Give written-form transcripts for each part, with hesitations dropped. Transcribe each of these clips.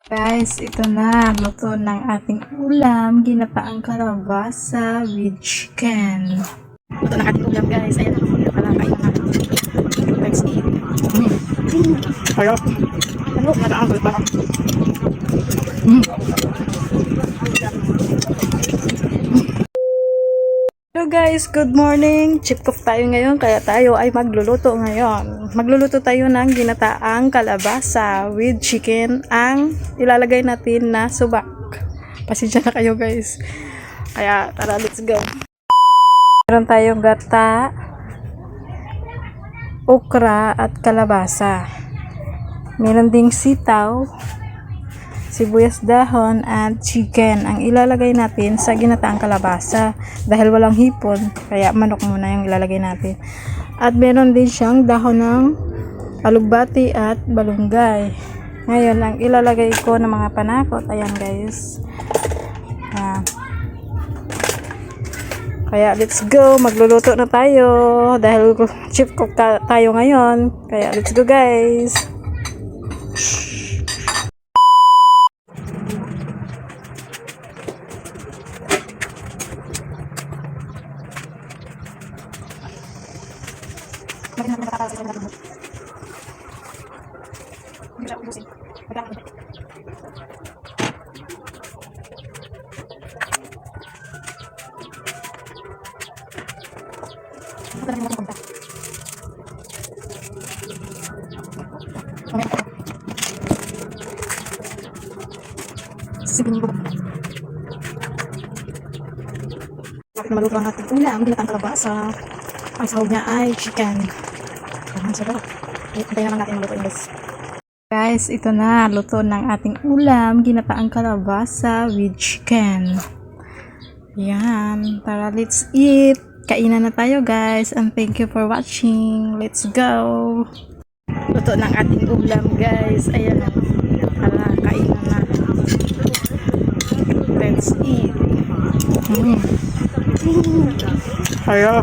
Guys, ito na. Luto ng ating ulam. Ginataang kalabasa with chicken. Luto ng ating ulam, guys. Ayan na. Nakalakain na natin. Let's eat. Harap. Ano? Nataang kalabasa. Hello guys, good morning. Chip cook tayo ngayon kaya tayo ay magluluto ngayon. Magluluto tayo ng ginataang kalabasa with chicken ang ilalagay natin na subak. Pasensya na kayo guys. Kaya tara, let's go. Meron tayong gata, okra at kalabasa. Meron ding sitaw, sibuyas dahon at chicken ang ilalagay natin sa ginataang kalabasa dahil walang hipon kaya manok muna yung ilalagay natin. At meron din siyang dahon ng alugbati at balunggay. Ngayon ang ilalagay ko ng mga panakot, ayan guys. Kaya let's go, magluluto na tayo dahil chip cook tayo ngayon. Kaya let's go guys. Maluto ang ating ulam, ginataang kalabasa. Ang sahog niya ay chicken. Ang sarap. Hintayin naman natin maluto yung guys. Guys, ito na. Luto ng ating ulam, ginataang kalabasa with chicken. Yan. Tara, let's eat. Kainan na tayo guys. And thank you for watching. Let's go. Luto ng ating ulam guys. Ayan na. Tara, kainan na. Let's eat. Ayo.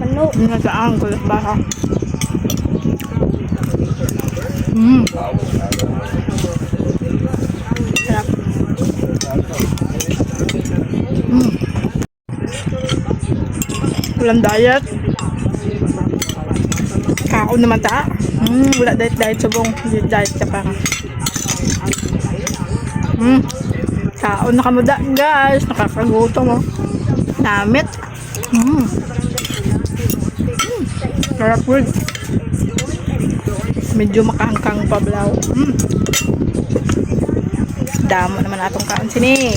Ano? Nagaang kalabasa. Sarap. Walang diet. Kaon naman ta. Wala diet subong. Diet ka pa. Kaon na kamuda guys. Nakakagutom mo. Namit. Sarap food. Medyo makahangkang pablaw. Damo naman atong kaon sini.